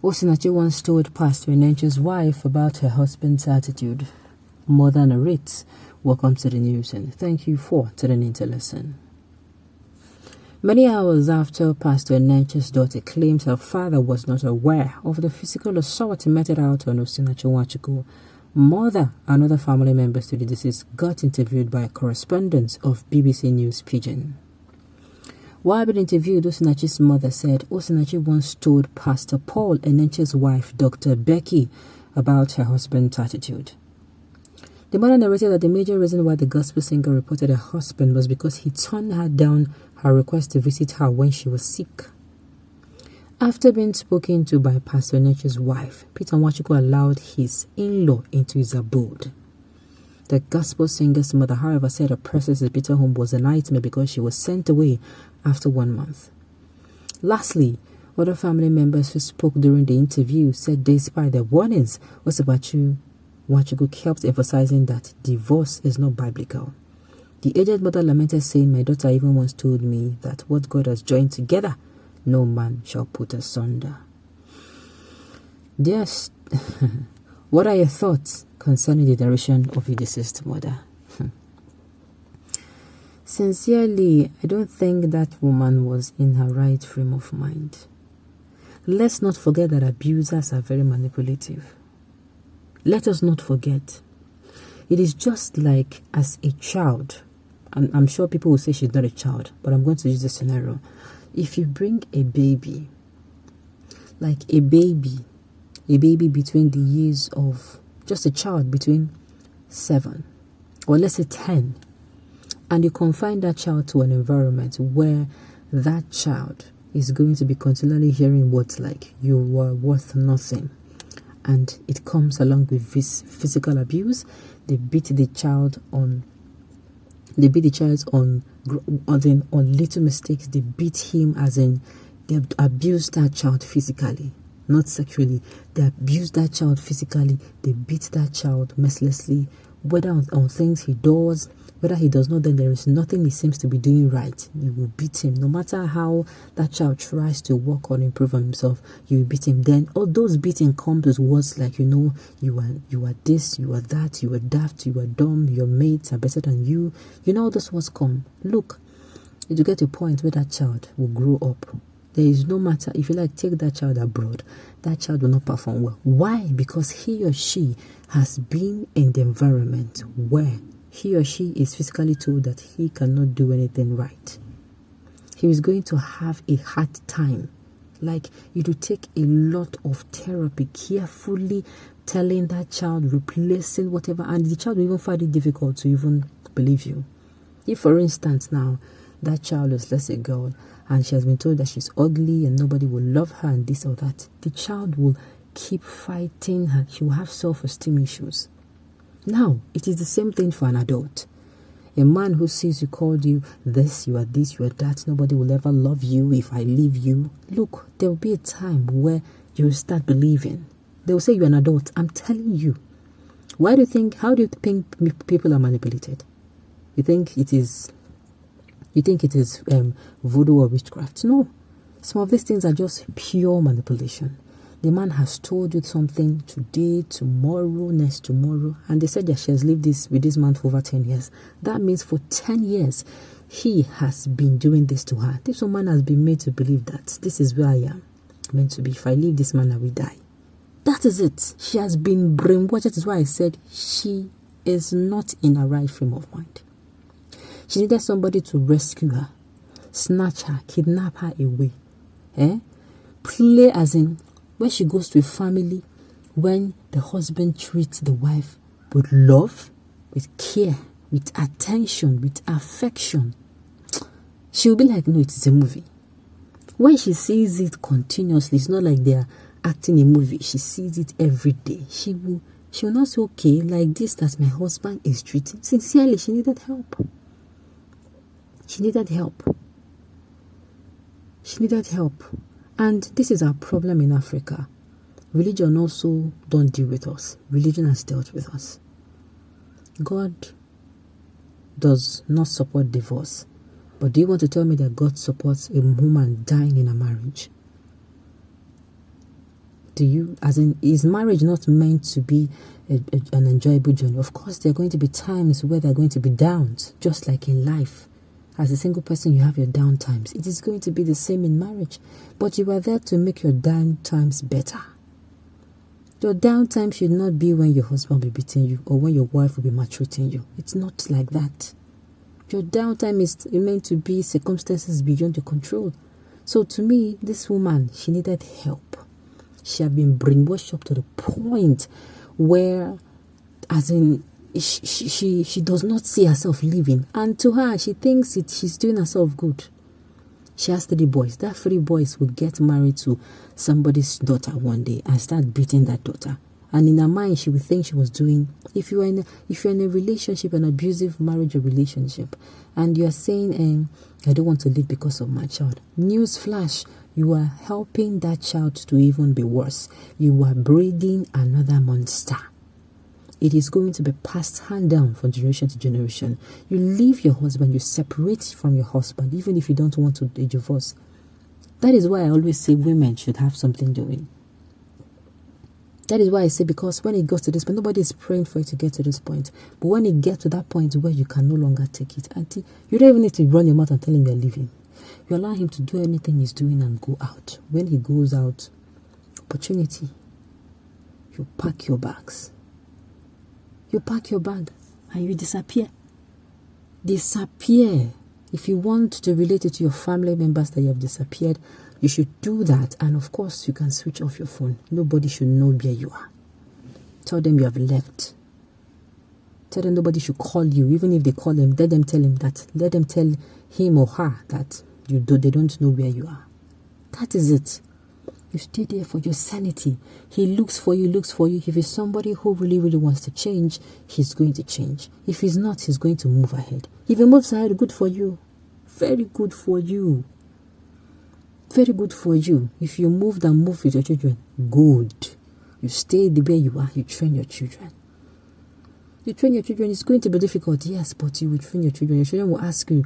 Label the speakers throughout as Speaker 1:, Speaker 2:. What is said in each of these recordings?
Speaker 1: Osinachi once told Pastor Eneche'S wife about her husband's attitude. Mother narrates. Welcome to the news and thank you for tuning in to listen. Many hours after Pastor Eneche'S daughter claims her father was not aware of the physical assault meted out on Osinachi, mother and other family members to the deceased got interviewed by a correspondent of BBC News Pidgin. While being interviewed, Osinachi's mother said Osinachi once told Pastor Paul Eneche'S wife, Dr. Becky, about her husband's attitude. The mother narrated that the major reason why the gospel singer reported her husband was because he turned her down her request to visit her when she was sick. After being spoken to by Pastor Eneche'S wife, Peter Nwachukwu allowed his in-law into his abode. The gospel singer's mother, however, said her presence at Peter's home was a nightmare because she was sent away after 1 month. Lastly, other family members who spoke during the interview said despite their warnings, Nwachukwu kept emphasizing that divorce is not biblical. The aged mother lamented, saying, "My daughter even once told me that what God has joined together, no man shall put asunder." Yes. What are your thoughts concerning the narration of your deceased mother? Sincerely, I don't think that woman was in her right frame of mind. Let's not forget that abusers are very manipulative. Let us not forget. It is just like as a child. I'm sure people will say she's not a child, but I'm going to use this scenario. If you bring a baby, like a baby between the years of just a child between 7 or let's say 10, and you confine that child to an environment where that child is going to be continually hearing words like "you are worth nothing," and it comes along with this physical abuse. They beat the child on little mistakes. They beat him, as in they abuse that child physically, not sexually. They abuse that child physically. They beat that child mercilessly, whether on things he does, whether he does not, then there is nothing he seems to be doing right. You will beat him. No matter how that child tries to work on improve on himself, you will beat him. Then all those beating comes with words like, you are this, you are that, you are daft, you are dumb, your mates are better than you. All those words come. Look, you get to a point where that child will grow up. There is no matter, if you take that child abroad, that child will not perform well. Why? Because he or she has been in the environment where he or she is physically told that he cannot do anything right. He is going to have a hard time. It will take a lot of therapy, carefully telling that child, replacing whatever, and the child will even find it difficult to even believe you. If, for instance, now, that child is, let's say, a girl, and she has been told that she's ugly and nobody will love her and this or that, the child will keep fighting her. She will have self-esteem issues. Now, it is the same thing for an adult. A man who sees you, called you this, you are that, nobody will ever love you if I leave you. Look, there will be a time where you will start believing. They will say you're an adult. I'm telling you. How do you think people are manipulated? You think it is voodoo or witchcraft? No. Some of these things are just pure manipulation. The man has told you something today, tomorrow, next tomorrow, and they said that she has lived with this man for over 10 years. That means for 10 years, he has been doing this to her. This woman has been made to believe that this is where I am meant to be. If I leave this man, I will die. That is it. She has been brainwashed. That is why I said she is not in her right frame of mind. She needed somebody to rescue her, snatch her, kidnap her away. Play as in when she goes to a family, when the husband treats the wife with love, with care, with attention, with affection, she will be like, no, it's a movie. When she sees it continuously, it's not like they are acting a movie. She sees it every day. She will not say, okay, like this, that my husband is treating. Sincerely, she needed help. She needed help. And this is our problem in Africa. Religion also don't deal with us. Religion has dealt with us. God does not support divorce. But do you want to tell me that God supports a woman dying in a marriage? Do you, as in, is marriage not meant to be an enjoyable journey? Of course, there are going to be times where there are going to be downs, just like in life. As a single person, you have your down times. It is going to be the same in marriage. But you are there to make your down times better. Your down time should not be when your husband will be beating you or when your wife will be maltreating you. It's not like that. Your downtime is meant to be circumstances beyond your control. So to me, this woman, she needed help. She had been brainwashed up to the point where, as in, she does not see herself living. And to her, she thinks she's doing herself good. She has 3 boys. That 3 boys will get married to somebody's daughter one day and start beating that daughter. And in her mind, she would think she was doing, if you're in a relationship, an abusive marriage or relationship, and you're saying, I don't want to live because of my child. Newsflash, you are helping that child to even be worse. You are breeding another monster. It is going to be passed hand down from generation to generation. You leave your husband, you separate from your husband, even if you don't want to divorce. That is why I always say women should have something doing. That is why I say, because when it goes to this point, nobody is praying for it to get to this point. But when it gets to that point where you can no longer take it, auntie, you don't even need to run your mouth and tell him you're leaving. You allow him to do anything he's doing and go out. When he goes out, opportunity, you pack your bags. You pack your bag and you disappear. Disappear. If you want to relate it to your family members that you have disappeared, you should do that. And of course, you can switch off your phone. Nobody should know where you are. Tell them you have left. Tell them nobody should call you. Even if they call him, let them tell him or her that they don't know where you are. That is it. You stay there for your sanity. He looks for you. If he's somebody who really, really wants to change, he's going to change. If he's not, he's going to move ahead. If he moves ahead, good for you. Very good for you. Very good for you. If you move with your children, good. You stay the way you are. You train your children. You train your children. It's going to be difficult, yes, but you will train your children. Your children will ask you.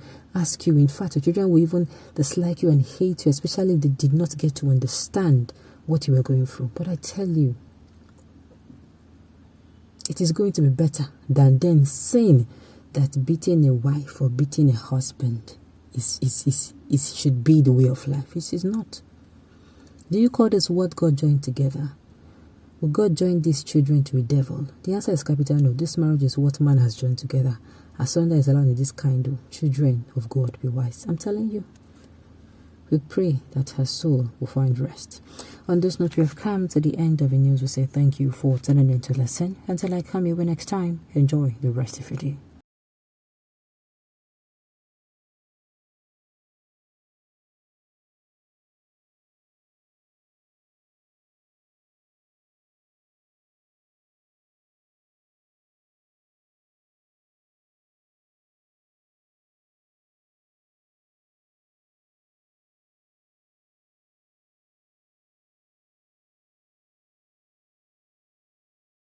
Speaker 1: In fact, your children will even dislike you and hate you, especially if they did not get to understand what you were going through. But I tell you, it is going to be better than them saying that beating a wife or beating a husband should be the way of life. It is not. Do you call this what God joined together? Will God join these children to a devil? The answer is capital no. This marriage is what man has joined together. Asunder is allowed in this kind of children of God. Be wise. I'm telling you. We pray that her soul will find rest. On this note, we have come to the end of the news. We say thank you for tuning in to listen. Until I come your way next time, enjoy the rest of your day.